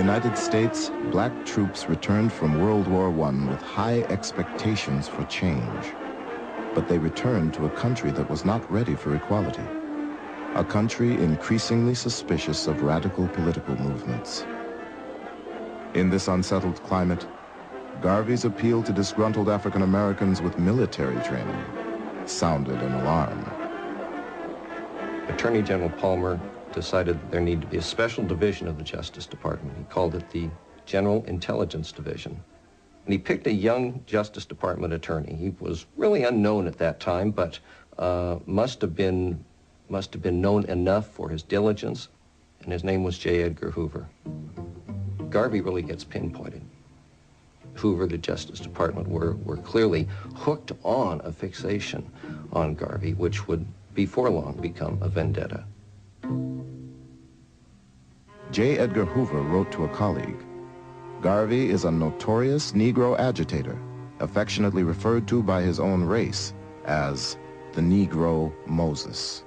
United States, black troops returned from World War I with high expectations for change. But they returned to a country that was not ready for equality, a country increasingly suspicious of radical political movements. In this unsettled climate, Garvey's appeal to disgruntled African Americans with military training sounded an alarm. Attorney General Palmer decided that there needed to be a special division of the Justice Department. He called it the General Intelligence Division. And he picked a young Justice Department attorney. He was really unknown at that time, but must have been known enough for his diligence, and his name was J. Edgar Hoover. Garvey really gets pinpointed. Hoover, the Justice Department, were clearly hooked on a fixation on Garvey, which would before long become a vendetta. J. Edgar Hoover wrote to a colleague, "Garvey is a notorious Negro agitator, affectionately referred to by his own race as the Negro Moses."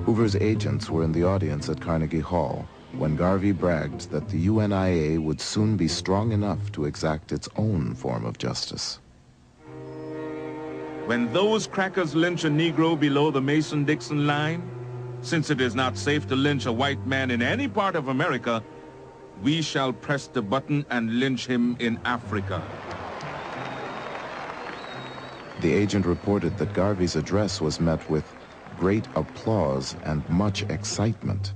Hoover's agents were in the audience at Carnegie Hall when Garvey bragged that the UNIA would soon be strong enough to exact its own form of justice. When those crackers lynch a Negro below the Mason-Dixon line, since it is not safe to lynch a white man in any part of America, we shall press the button and lynch him in Africa. The agent reported that Garvey's address was met with great applause and much excitement.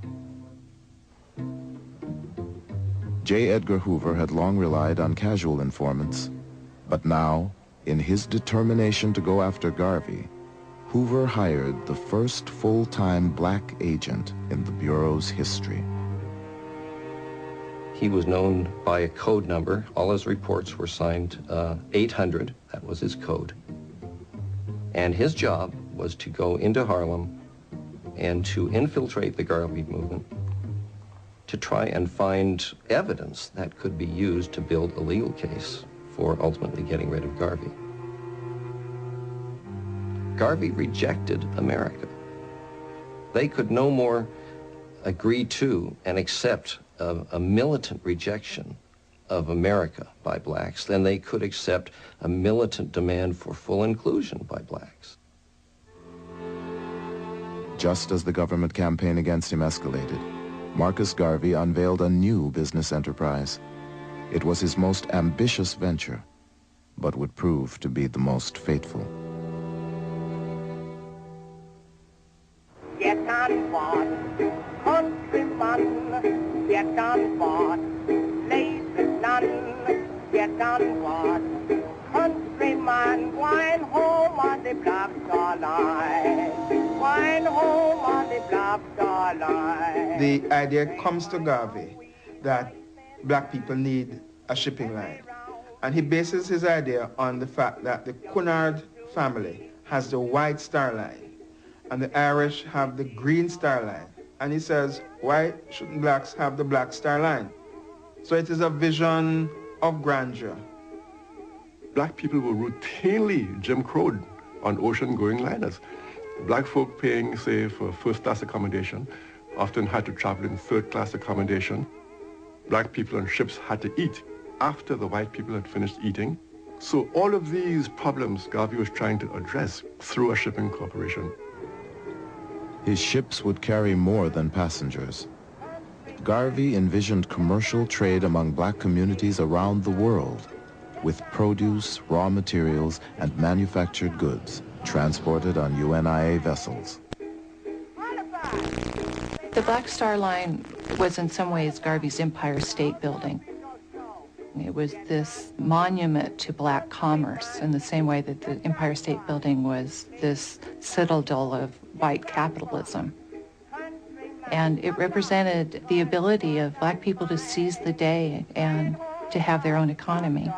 J. Edgar Hoover had long relied on casual informants, but now, in his determination to go after Garvey, Hoover hired the first full-time black agent in the Bureau's history. He was known by a code number. All his reports were signed 800. That was his code. And his job was to go into Harlem and to infiltrate the Garvey movement, to try and find evidence that could be used to build a legal case for ultimately getting rid of Garvey. Garvey rejected America. They could no more agree to and accept a militant rejection of America by blacks than they could accept a militant demand for full inclusion by blacks. Just as the government campaign against him escalated, Marcus Garvey unveiled a new business enterprise. It was his most ambitious venture, but would prove to be the most fateful. Get on board, countryman, get on board, lazy none, get on board, countryman, wine home on the Black Star Line, wine home on the Black Star Line. The idea comes to Garvey that black people need a shipping line. And he bases his idea on the fact that the Cunard family has the White Star Line and the Irish have the Green Star Line. And he says, why shouldn't blacks have the Black Star Line? So it is a vision of grandeur. Black people were routinely Jim Crowed on ocean-going liners. Black folk paying, say, for first-class accommodation often had to travel in third-class accommodation. Black people on ships had to eat after the white people had finished eating. So all of these problems Garvey was trying to address through a shipping corporation. His ships would carry more than passengers. Garvey envisioned commercial trade among black communities around the world, with produce, raw materials, and manufactured goods transported on UNIA vessels. The Black Star Line was in some ways Garvey's Empire State Building. It was this monument to black commerce in the same way that the Empire State Building was this citadel of white capitalism. And it represented the ability of black people to seize the day and to have their own economy.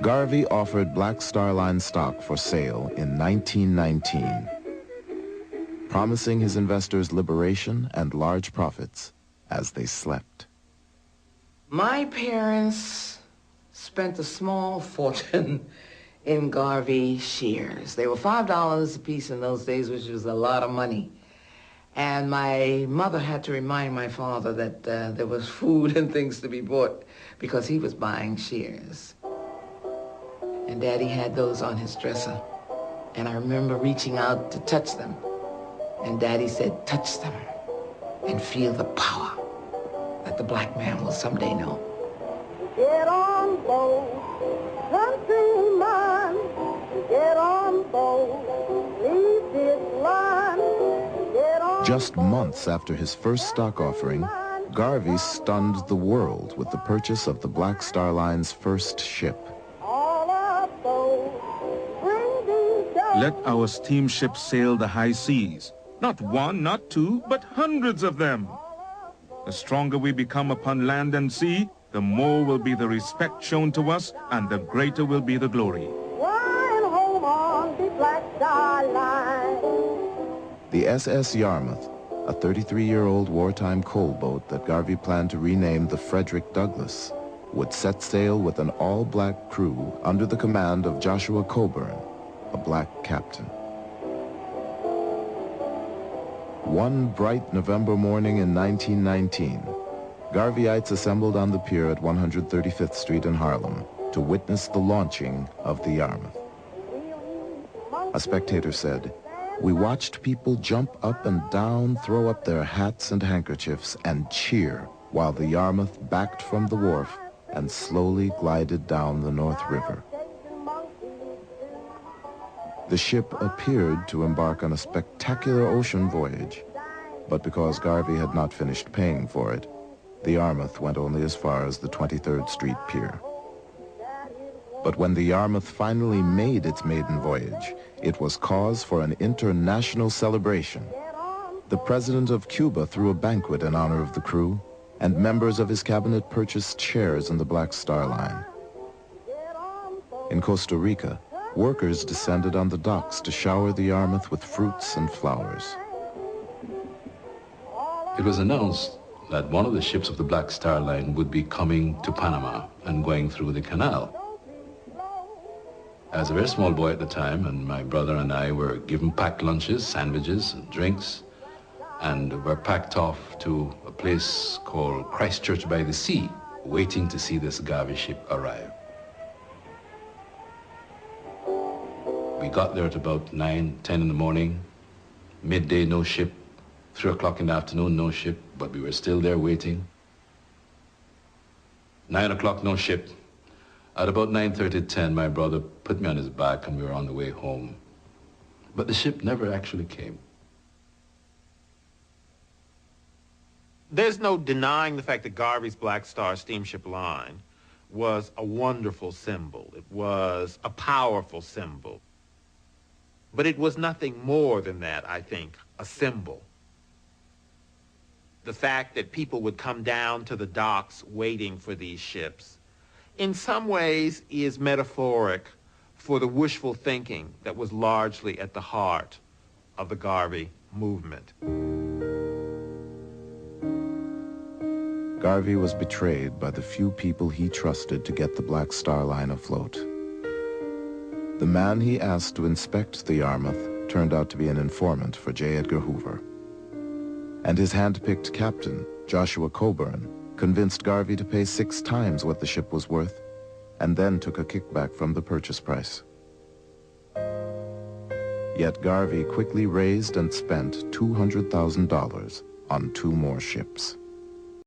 Garvey offered Black Star Line stock for sale in 1919. Promising his investors liberation and large profits as they slept. My parents spent a small fortune in Garvey shares. They were $5 a piece in those days, which was a lot of money. And my mother had to remind my father that there was food and things to be bought because he was buying shares. And Daddy had those on his dresser. And I remember reaching out to touch them. And Daddy said, touch them and feel the power that the black man will someday know. Get on board, countryman. Get on board, leave this land. Get on Just months after his first stock offering, Garvey stunned the world with the purchase of the Black Star Line's first ship. all aboard. Bring these down. Let our steamships sail the high seas. Not one, not two, but hundreds of them. The stronger we become upon land and sea, the more will be the respect shown to us, and the greater will be the glory. Flying home on the Black Star Line. The SS Yarmouth, a 33-year-old wartime coal boat that Garvey planned to rename the Frederick Douglass, would set sail with an all-black crew under the command of Joshua Coburn, a black captain. One bright November morning in 1919, Garveyites assembled on the pier at 135th Street in Harlem to witness the launching of the Yarmouth. A spectator said, "We watched people jump up and down, throw up their hats and handkerchiefs, and cheer while the Yarmouth backed from the wharf and slowly glided down the North River." The ship appeared to embark on a spectacular ocean voyage, but because Garvey had not finished paying for it, the Yarmouth went only as far as the 23rd Street Pier. But when the Yarmouth finally made its maiden voyage, it was cause for an international celebration. The president of Cuba threw a banquet in honor of the crew, and members of his cabinet purchased shares in the Black Star Line. In Costa Rica, workers descended on the docks to shower the Yarmouth with fruits and flowers. It was announced that one of the ships of the Black Star Line would be coming to Panama and going through the canal. I was a very small boy at the time, and my brother and I were given packed lunches, sandwiches, and drinks, and were packed off to a place called Christchurch by the Sea, waiting to see this Garvey ship arrive. We got there at about 9, 10 in the morning. Midday, no ship. 3 o'clock in the afternoon, no ship, but we were still there waiting. 9 o'clock, no ship. At about 9:30, 10, my brother put me on his back and we were on the way home. But the ship never actually came. There's no denying the fact that Garvey's Black Star Steamship Line was a wonderful symbol. It was a powerful symbol. But it was nothing more than that, I think, a symbol. The fact that people would come down to the docks waiting for these ships, in some ways is metaphoric for the wishful thinking that was largely at the heart of the Garvey movement. Garvey was betrayed by the few people he trusted to get the Black Star Line afloat. The man he asked to inspect the Yarmouth turned out to be an informant for J. Edgar Hoover. And his hand-picked captain, Joshua Coburn, convinced Garvey to pay 6 times what the ship was worth, and then took a kickback from the purchase price. Yet Garvey quickly raised and spent $200,000 on 2 more ships.